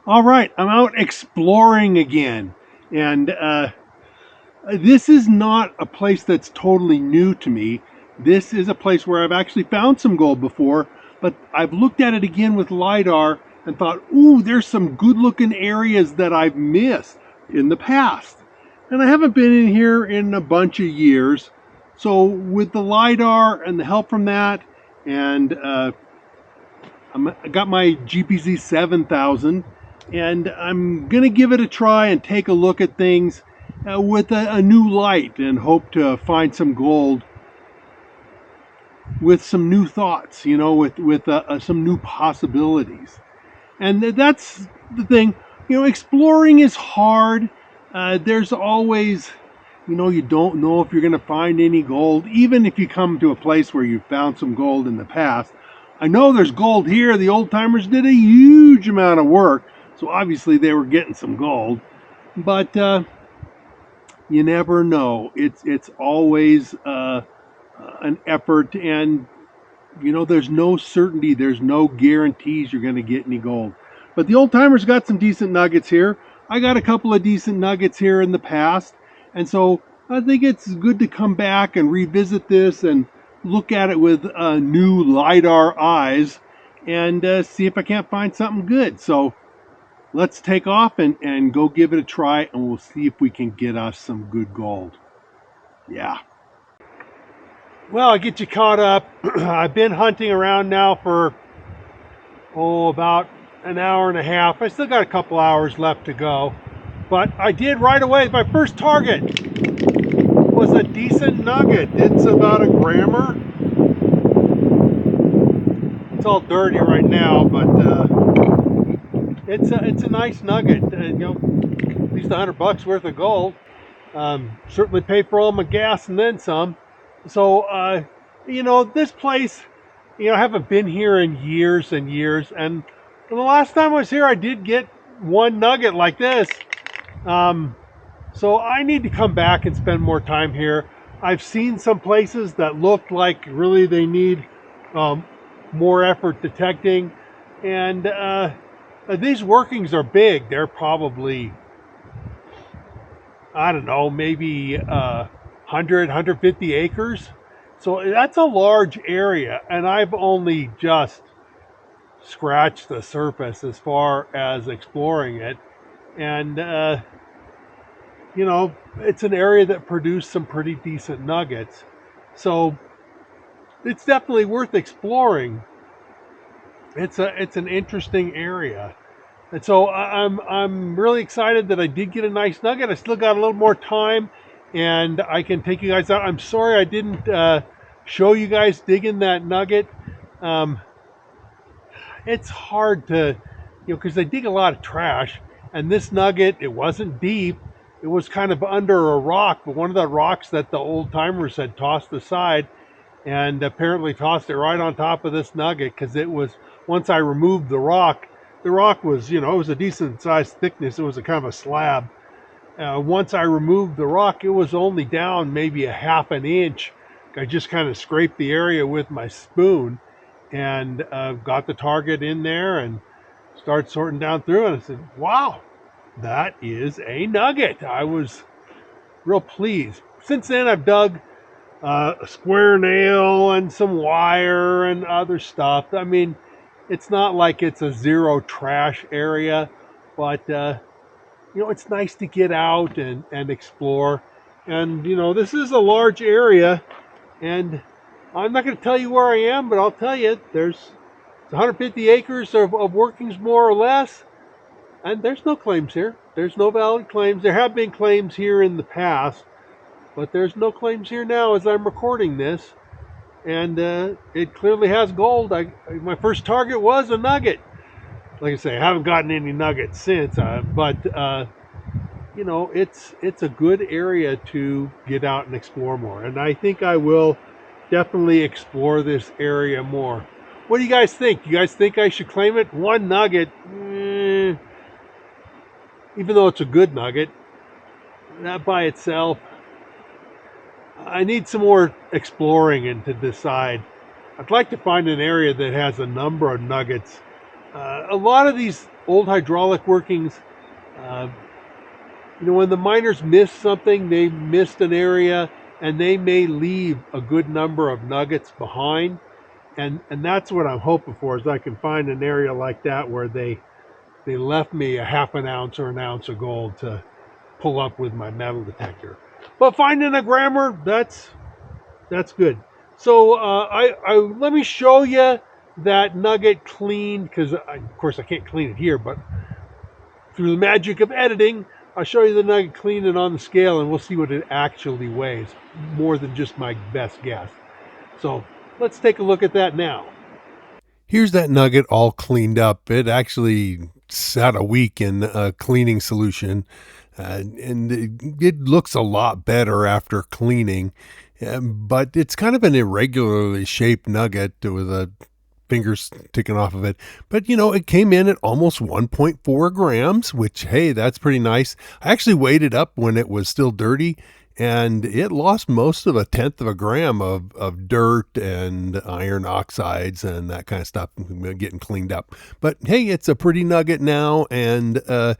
All right, I'm out exploring again. And this is not a place that's totally new to me. This is a place where I've actually found some gold before, but I've looked at it again with LiDAR and thought, ooh, there's some good looking areas that I've missed in the past. And I haven't been in here in a bunch of years. So with the LiDAR and the help from that, and I got my GPZ 7000, and I'm gonna give it a try and take a look at things with a new light and hope to find some gold with some new thoughts, with some new possibilities. And that's the thing. Exploring is hard. There's always, you don't know if you're going to find any gold, even if you come to a place where you found some gold in the past. I know there's gold here. The old timers did a huge amount of work, so obviously they were getting some gold. But you never know. It's always an effort, and there's no certainty. There's no guarantees you're going to get any gold. But the old timers got some decent nuggets here. I got a couple of decent nuggets here in the past, and so I think it's good to come back and revisit this and look at it with new LiDAR eyes and see if I can't find something good. So let's take off and go give it a try, and we'll see if we can get us some good gold. Yeah. Well, I get you caught up. I've been hunting around now for, about an hour and a half. I still got a couple hours left to go. But I did right away. My first target was a decent nugget. It's about a grammer. It's all dirty right now, but it's a nice nugget. At least $100 worth of gold. Certainly pay for all my gas and then some. So this place, I haven't been here in years and years. And the last time I was here, I did get one nugget like this. So I need to come back and spend more time here. I've seen some places that look like really they need more effort detecting. And these workings are big. They're probably, I don't know, maybe 100, 150 acres. So that's a large area. And I've only just scratched the surface as far as exploring it. And it's an area that produced some pretty decent nuggets. So it's definitely worth exploring. It's an interesting area. And so I'm really excited that I did get a nice nugget. I still got a little more time and I can take you guys out. I'm sorry I didn't show you guys digging that nugget. It's hard to, because they dig a lot of trash. And this nugget, it wasn't deep. It was kind of under a rock, but one of the rocks that the old timers had tossed aside, and apparently tossed it right on top of this nugget, because it was, once I removed the rock was, it was a decent sized thickness. It was a kind of a slab. Once I removed the rock, it was only down maybe a half an inch. I just kind of scraped the area with my spoon and got the target in there and started sorting down through, and I said, wow, that is a nugget. I was real pleased. Since then, I've dug a square nail and some wire and other stuff. I mean, it's not like it's a zero trash area, but it's nice to get out and explore. And this is a large area, and I'm not going to tell you where I am, but I'll tell you there's 150 acres of workings more or less, and there's no claims here. There's no valid claims. There have been claims here in the past, but there's no claims here now as I'm recording this. And it clearly has gold. My first target was a nugget. Like I say, I haven't gotten any nuggets since, but it's a good area to get out and explore more. And I think I will definitely explore this area more. What do you guys think? You guys think I should claim it? One nugget, even though it's a good nugget, that by itself, I need some more exploring and to decide. I'd like to find an area that has a number of nuggets. A lot of these old hydraulic workings, uh, when the miners miss something, they missed an area, and they may leave a good number of nuggets behind. And that's what I'm hoping for, is I can find an area like that where they left me a half an ounce or an ounce of gold to pull up with my metal detector. But finding a grammer, that's good. So I let me show you that nugget cleaned, because of course I can't clean it here, but through the magic of editing, I'll show you the nugget cleaned and on the scale, and we'll see what it actually weighs, more than just my best guess. So let's take a look at that now. Here's that nugget all cleaned up. It actually sat a week in a cleaning solution, and it looks a lot better after cleaning. But it's kind of an irregularly shaped nugget with a fingers sticking off of it. But, it came in at almost 1.4 grams, which, hey, that's pretty nice. I actually weighed it up when it was still dirty, and it lost most of 1/10 of a gram of dirt and iron oxides and that kind of stuff getting cleaned up. But hey, it's a pretty nugget now, and at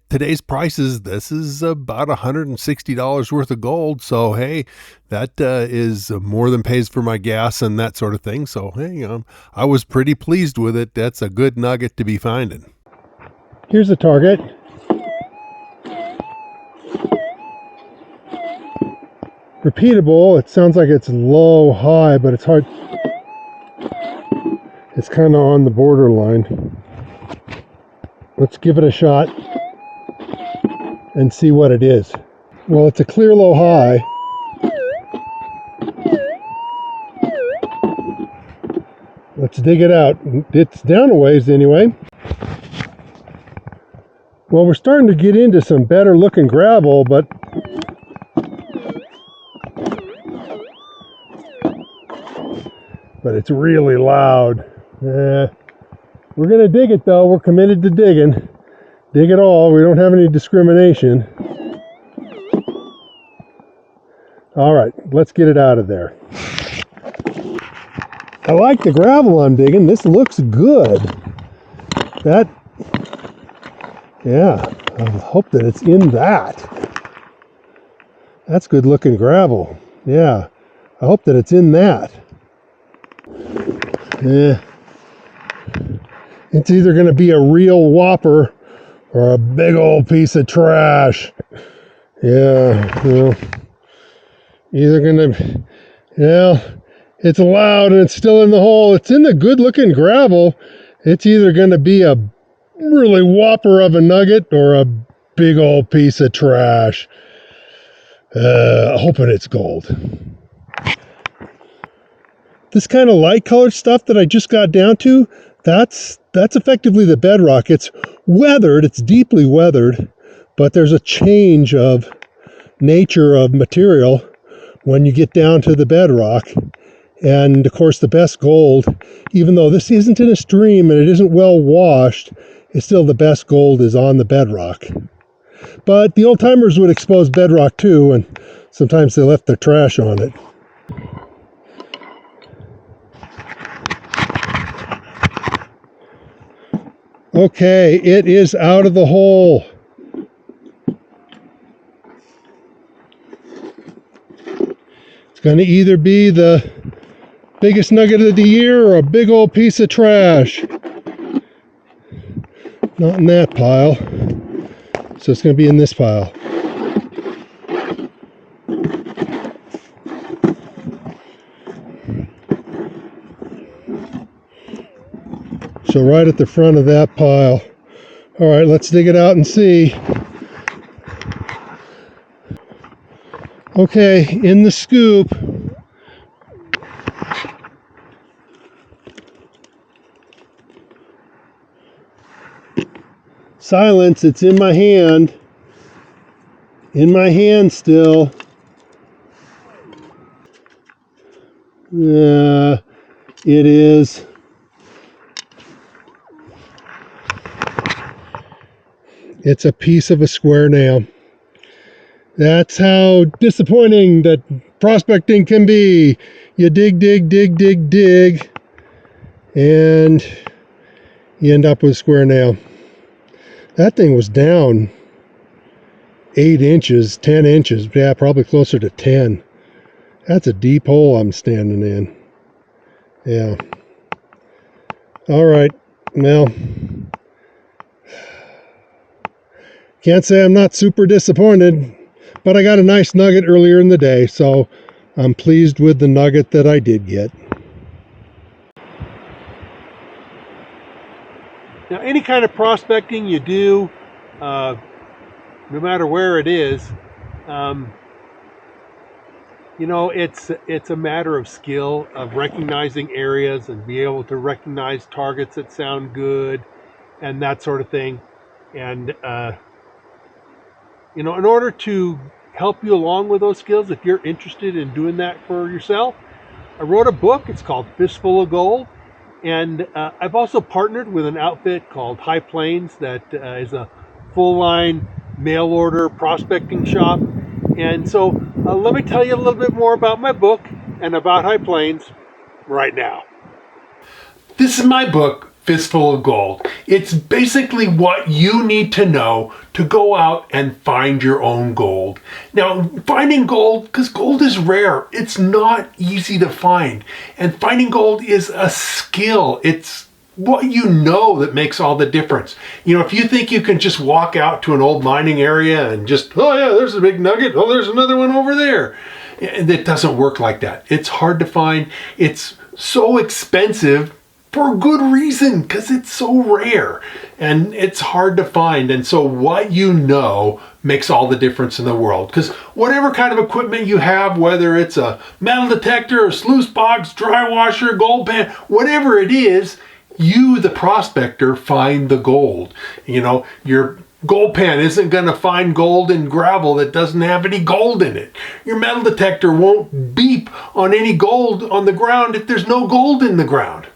today's prices, this is about $160 worth of gold. So hey, that is more than pays for my gas and that sort of thing. So hey, I was pretty pleased with it. That's a good nugget to be finding. Here's the target. Repeatable. It sounds like it's low high, but it's hard. It's kind of on the borderline. Let's give it a shot and see what it is. Well, it's a clear low high. Let's dig it out. It's down a ways anyway. Well, we're starting to get into some better looking gravel, but it's really loud. We're gonna dig it though. We're committed to digging. Dig it all. We don't have any discrimination. All right, let's get it out of there. I like the gravel I'm digging. This looks good. I hope that it's in that. That's good looking gravel. Yeah, I hope that it's in that. Yeah. It's either going to be a real whopper or a big old piece of trash. Yeah, well, either going to, it's loud and it's still in the hole. It's in the good looking gravel. It's either going to be a really whopper of a nugget or a big old piece of trash. Hoping it's gold. This kind of light colored stuff that I just got down to, that's effectively the bedrock. It's weathered, it's deeply weathered, but there's a change of nature of material when you get down to the bedrock. And of course the best gold, even though this isn't in a stream and it isn't well washed, it's still the best gold is on the bedrock. But the old timers would expose bedrock too, and sometimes they left their trash on it. Okay, it is out of the hole. It's going to either be the biggest nugget of the year or a big old piece of trash. Not in that pile. So it's going to be in this pile. So right at the front of that pile. All right, let's dig it out and see. Okay, in the scoop. Silence, it's in my hand. In my hand still. Yeah, it is. It's a piece of a square nail. That's how disappointing that prospecting can be. You dig, and you end up with a square nail. That thing was down 8 inches, 10 inches. Yeah, probably closer to 10. That's a deep hole I'm standing in. Yeah. All right. Well, can't say I'm not super disappointed, but I got a nice nugget earlier in the day, so I'm pleased with the nugget that I did get. Now, any kind of prospecting you do, no matter where it is, um, it's a matter of skill, of recognizing areas and be able to recognize targets that sound good and that sort of thing. And in order to help you along with those skills, if you're interested in doing that for yourself, I wrote a book. It's called Fistful of Gold. And I've also partnered with an outfit called High Plains that is a full line mail order prospecting shop. And so let me tell you a little bit more about my book and about High Plains right now. This is my book, Fistful of Gold. It's basically what you need to know to go out and find your own gold. Now, finding gold, because gold is rare, it's not easy to find. And finding gold is a skill. It's what you know that makes all the difference. If you think you can just walk out to an old mining area and just, oh yeah, there's a big nugget, oh, there's another one over there. It doesn't work like that. It's hard to find. It's so expensive for good reason, because it's so rare and it's hard to find. And so what you know makes all the difference in the world, because whatever kind of equipment you have, whether it's a metal detector, a sluice box, dry washer, gold pan, whatever it is, you, the prospector, find the gold. Your gold pan isn't going to find gold in gravel that doesn't have any gold in it. Your metal detector won't beep on any gold on the ground if there's no gold in the ground.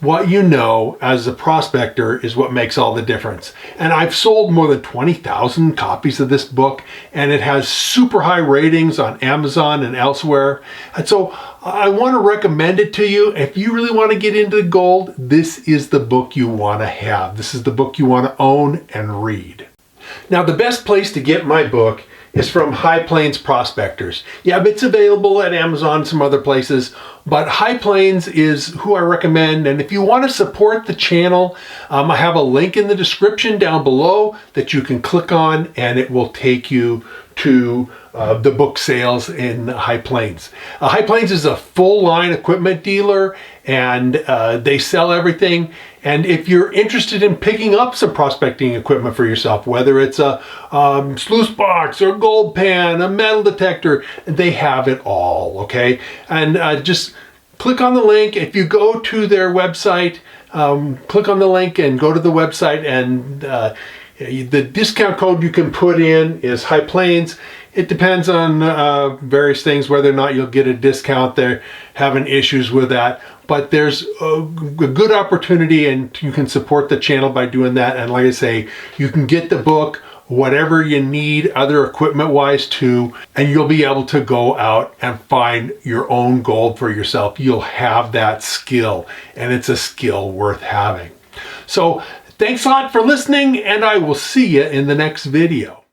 What you know as a prospector is what makes all the difference. And I've sold more than 20,000 copies of this book, and it has super high ratings on Amazon and elsewhere. And so I want to recommend it to you. If you really want to get into gold, this is the book you want to have. This is the book you want to own and read. Now, the best place to get my book is from High Plains Prospectors. Yeah, it's available at Amazon and some other places, but High Plains is who I recommend. And if you want to support the channel, I have a link in the description down below that you can click on, and it will take you to the book sales in High Plains. High Plains is a full line equipment dealer, and they sell everything. And if you're interested in picking up some prospecting equipment for yourself, whether it's a sluice box or a gold pan, a metal detector, they have it all, okay? And just click on the link. If you go to their website, click on the link and go to the website, and the discount code you can put in is High Plains. It depends on various things, whether or not you'll get a discount. They're having issues with that. But there's a good opportunity, and you can support the channel by doing that. And like I say, you can get the book, whatever you need, other equipment-wise too, and you'll be able to go out and find your own gold for yourself. You'll have that skill, and it's a skill worth having. So thanks a lot for listening, and I will see you in the next video.